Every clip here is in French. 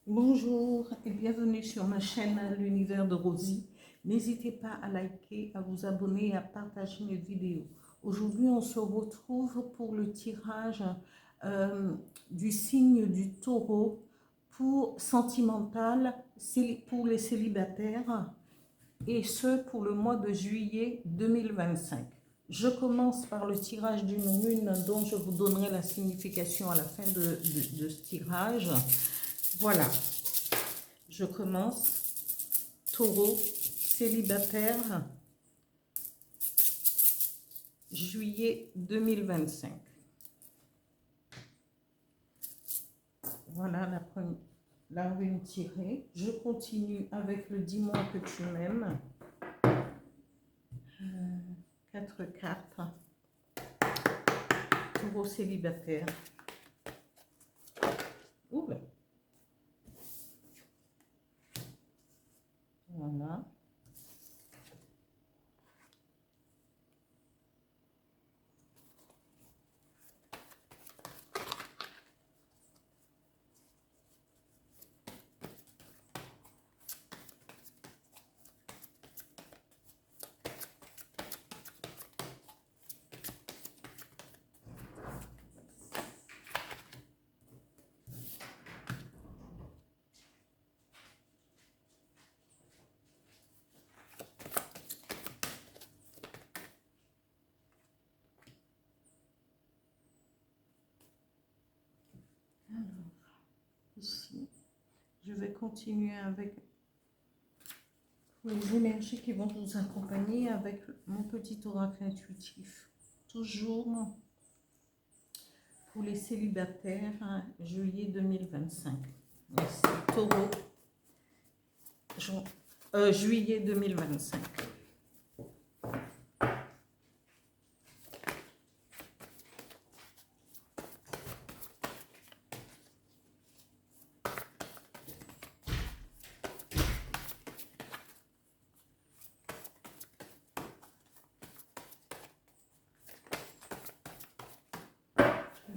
Bonjour et bienvenue sur ma chaîne L'Univers de Rosie. N'hésitez pas à liker, à vous abonner et à partager mes vidéos. Aujourd'hui, on se retrouve pour le tirage du signe du taureau pour sentimental pour les célibataires et ce pour le mois de juillet 2025. Je commence par le tirage d'une rune dont je vous donnerai la signification à la fin de ce tirage. Voilà, je commence. Taureau, célibataire, juillet 2025. Voilà la rune tirée. Je continue avec le dis-moi que tu m'aimes. 4 cartes. Taureau célibataire. Oula. Voilà. Ici, je vais continuer avec les énergies qui vont vous accompagner avec mon petit oracle intuitif. Toujours pour les célibataires, juillet 2025. Merci. Taureau, juillet 2025.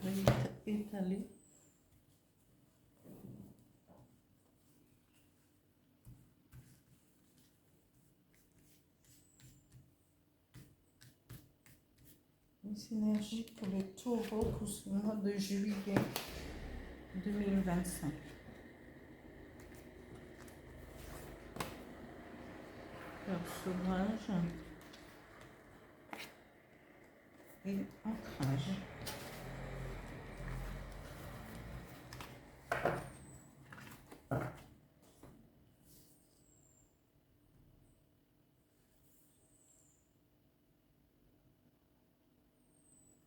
Je vais étaler. Les énergies pour les taureaux pour ce mois de juillet 2025. Cœur sauvage et ancrage.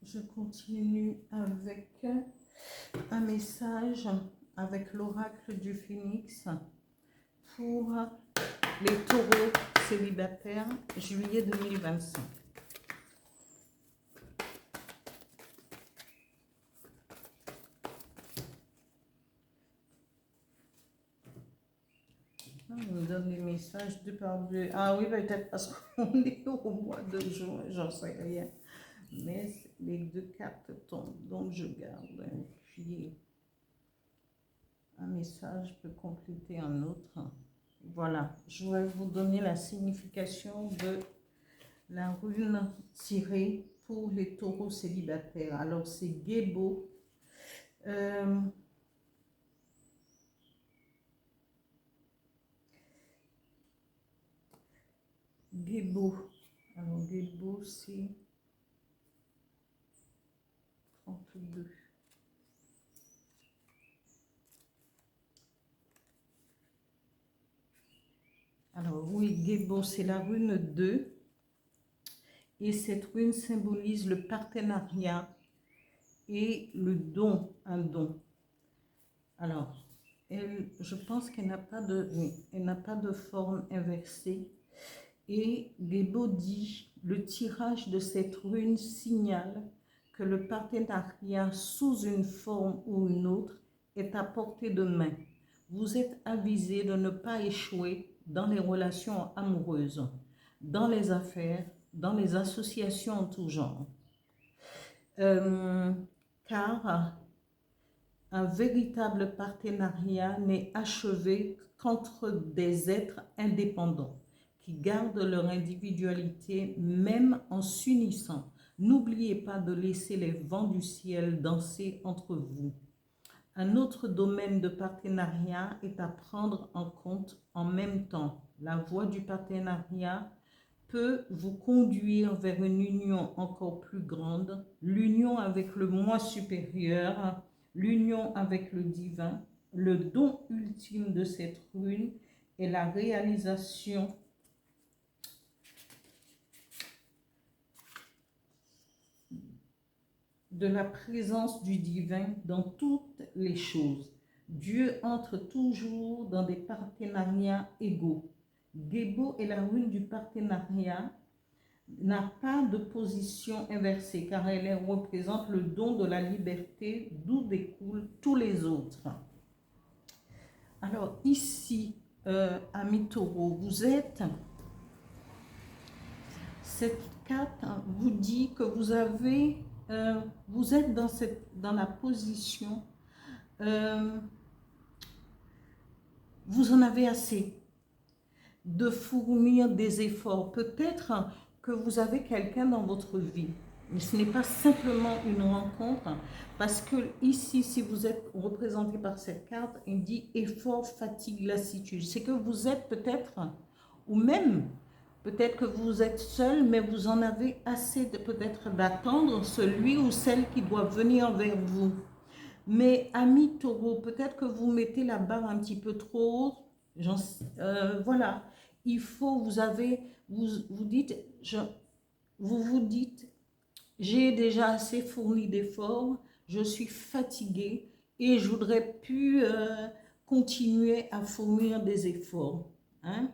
Je continue avec un message avec l'oracle du phénix pour les taureaux célibataires, juillet 2025. On me donne des messages deux par deux. Ah oui, peut-être parce qu'on est au mois de juin, j'en sais rien. Mais les deux cartes tombent, donc je garde. Et puis, un message peut compléter un autre. Voilà, je vais vous donner la signification de la rune tirée pour les taureaux célibataires. Alors, c'est Gébo. Gébo. Alors, Gébo, c'est 32. Alors, oui, Gébo, c'est la rune 2. Et cette rune symbolise le partenariat et le don, un don. Alors, je pense qu'elle n'a pas de forme inversée. Et Gébo dit, le tirage de cette rune signale que le partenariat sous une forme ou une autre est à portée de main. Vous êtes avisé de ne pas échouer dans les relations amoureuses, dans les affaires, dans les associations en tout genre. Car un véritable partenariat n'est achevé qu'entre des êtres indépendants qui gardent leur individualité même en s'unissant. N'oubliez pas de laisser les vents du ciel danser entre vous. Un autre domaine de partenariat est à prendre en compte en même temps. La voie du partenariat peut vous conduire vers une union encore plus grande, l'union avec le moi supérieur, l'union avec le divin. Le don ultime de cette rune est la réalisation de la présence du divin dans toutes les choses. Dieu entre toujours dans des partenariats égaux. Gebo est la rune du partenariat, n'a pas de position inversée car elle représente le don de la liberté d'où découlent tous les autres. Alors ici, amis taureaux, vous êtes, cette carte vous dit que vous avez, vous êtes dans la position, vous en avez assez de fournir des efforts. Peut-être que vous avez quelqu'un dans votre vie, mais ce n'est pas simplement une rencontre, parce que ici, si vous êtes représenté par cette carte, il dit effort, fatigue, lassitude. C'est que vous êtes peut-être, ou même peut-être que vous êtes seul, mais vous en avez assez de peut-être d'attendre celui ou celle qui doit venir vers vous. Mais amis taureaux, peut-être que vous mettez la barre un petit peu trop haut. Voilà, il faut, vous dites, vous dites, j'ai déjà assez fourni d'efforts, je suis fatiguée et je voudrais plus continuer à fournir des efforts. Hein?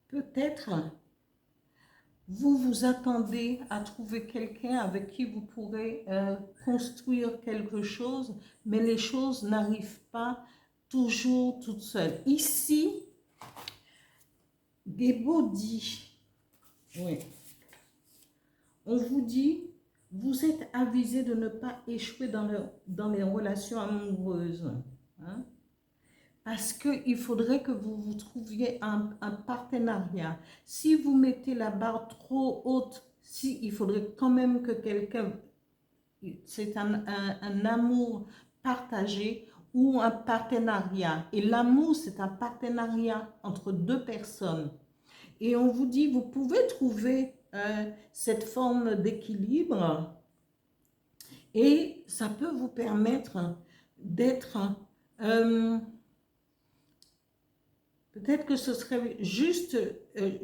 Peut-être vous vous attendez à trouver quelqu'un avec qui vous pourrez construire quelque chose, mais les choses n'arrivent pas toujours toutes seules. Ici, Gebo dit, oui, on vous dit, vous êtes avisé de ne pas échouer dans les relations amoureuses. Hein? Parce qu'il faudrait que vous trouviez un partenariat. Si vous mettez la barre trop haute, il faudrait quand même que quelqu'un, c'est un amour partagé ou un partenariat. Et l'amour, c'est un partenariat entre deux personnes. Et on vous dit, vous pouvez trouver cette forme d'équilibre et ça peut vous permettre d'être... peut-être que ce serait juste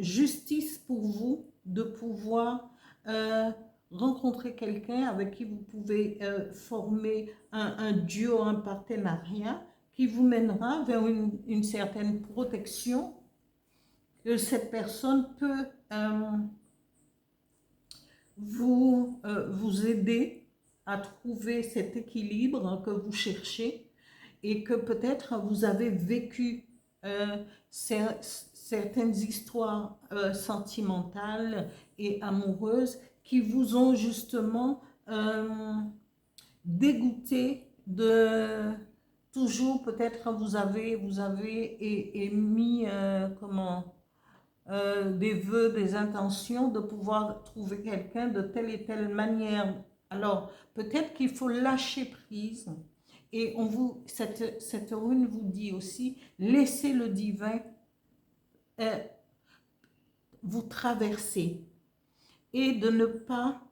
justice pour vous de pouvoir rencontrer quelqu'un avec qui vous pouvez former un duo, un partenariat qui vous mènera vers une certaine protection, que cette personne peut vous aider à trouver cet équilibre que vous cherchez et que peut-être vous avez vécu certaines histoires sentimentales et amoureuses qui vous ont justement dégoûté de toujours, peut-être vous avez émis des vœux, des intentions de pouvoir trouver quelqu'un de telle et telle manière. Alors peut-être qu'il faut lâcher prise. Et cette rune vous dit aussi, laissez le divin vous traverser. Et de ne pas,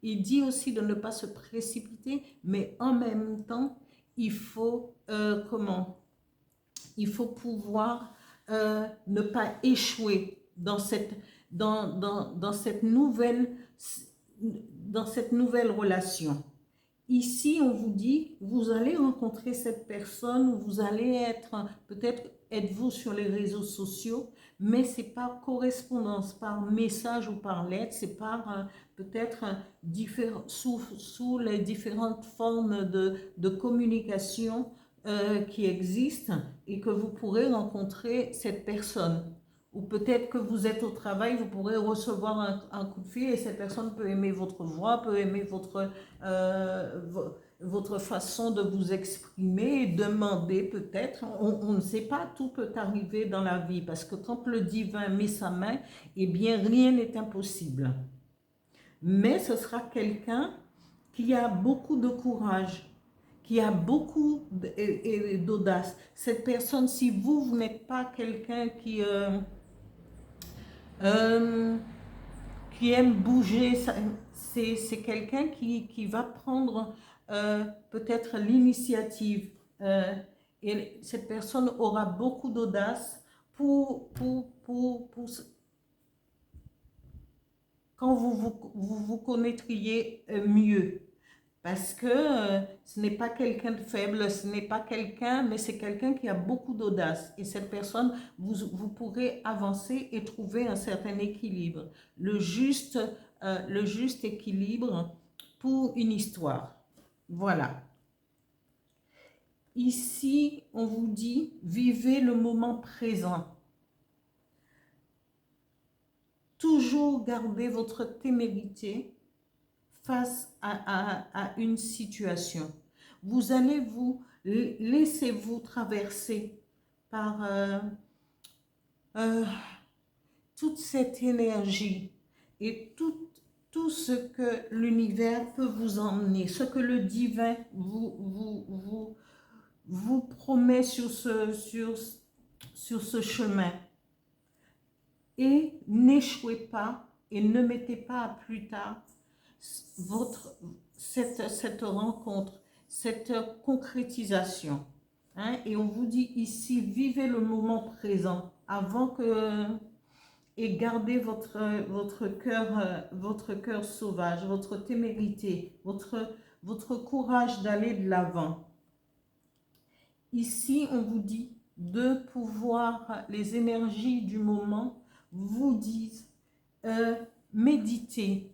il dit aussi de ne pas se précipiter, mais en même temps, il faut, il faut pouvoir ne pas échouer dans cette nouvelle relation. Ici, on vous dit, vous allez rencontrer cette personne, vous allez être, peut-être êtes-vous sur les réseaux sociaux, mais c'est par correspondance, par message ou par lettre, c'est par peut-être sous les différentes formes de communication qui existent et que vous pourrez rencontrer cette personne. Ou peut-être que vous êtes au travail, vous pourrez recevoir un coup de fil et cette personne peut aimer votre voix, peut aimer votre façon de vous exprimer et demander peut-être. On ne sait pas, tout peut arriver dans la vie parce que quand le divin met sa main, eh bien rien n'est impossible. Mais ce sera quelqu'un qui a beaucoup de courage, qui a beaucoup d'audace. Cette personne, si vous n'êtes pas quelqu'un euh, qui aime bouger, c'est quelqu'un qui va prendre peut-être l'initiative. Et cette personne aura beaucoup d'audace pour quand vous connaîtriez mieux. Parce que ce n'est pas quelqu'un de faible, ce n'est pas quelqu'un, mais c'est quelqu'un qui a beaucoup d'audace. Et cette personne, vous pourrez avancer et trouver un certain équilibre. Le juste équilibre pour une histoire. Voilà. Ici, on vous dit, vivez le moment présent. Toujours garder votre témérité face à une situation. Vous allez laissez-vous traverser par toute cette énergie et tout ce que l'univers peut vous emmener, ce que le divin vous promet sur ce chemin. Et n'échouez pas et ne mettez pas à plus tard cette rencontre, cette concrétisation. Hein? Et on vous dit ici, vivez le moment présent avant que... Et gardez votre cœur sauvage, votre témérité, votre courage d'aller de l'avant. Ici, on vous dit de pouvoir, les énergies du moment vous disent, méditez,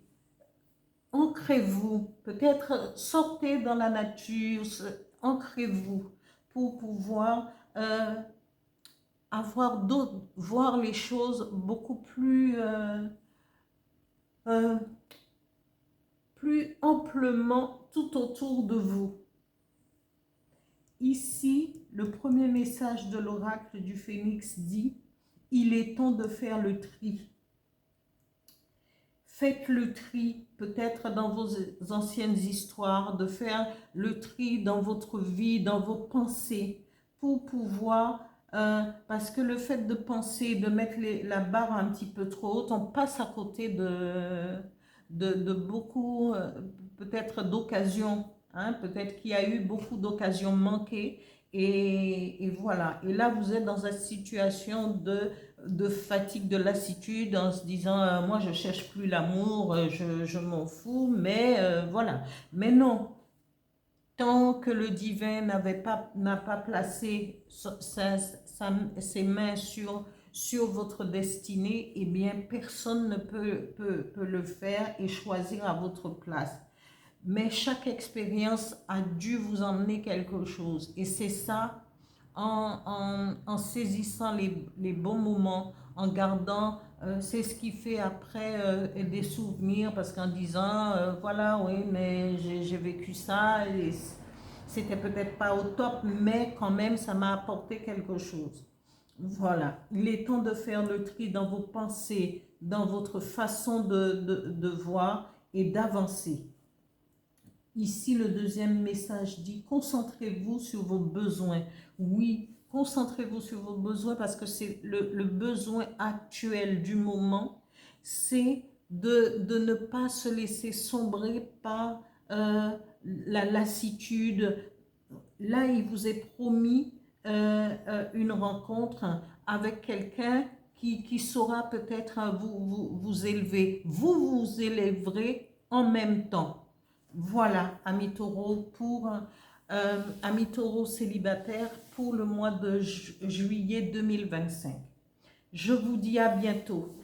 ancrez-vous, peut-être sortez dans la nature, ancrez-vous pour pouvoir voir les choses beaucoup plus amplement tout autour de vous. Ici, le premier message de l'oracle du Phénix dit, il est temps de faire le tri. Faites le tri, peut-être dans vos anciennes histoires, de faire le tri dans votre vie, dans vos pensées, pour pouvoir, parce que le fait de penser, de mettre la barre un petit peu trop haute, on passe à côté de beaucoup, peut-être d'occasions, hein, peut-être qu'il y a eu beaucoup d'occasions manquées, et voilà. Et là, vous êtes dans une situation de fatigue, de lassitude, en se disant moi je cherche plus l'amour, je m'en fous, mais voilà. Mais non, tant que le divin n'a pas placé ses mains sur votre destinée, eh bien personne ne peut le faire et choisir à votre place. Mais chaque expérience a dû vous emmener quelque chose, et c'est ça, en saisissant les bons moments, en gardant, c'est ce qui fait après des souvenirs, parce qu'en disant, voilà, oui, mais j'ai vécu ça, et c'était peut-être pas au top, mais quand même, ça m'a apporté quelque chose. Voilà, il est temps de faire le tri dans vos pensées, dans votre façon de voir et d'avancer. Ici, le deuxième message dit, concentrez-vous sur vos besoins. Oui, concentrez-vous sur vos besoins parce que c'est le besoin actuel du moment, c'est de ne pas se laisser sombrer par la lassitude. Là, il vous est promis une rencontre avec quelqu'un qui saura peut-être vous élever. Vous vous élèverez en même temps. Voilà, amis taureaux, amis taureaux célibataires pour le mois de juillet 2025. Je vous dis à bientôt.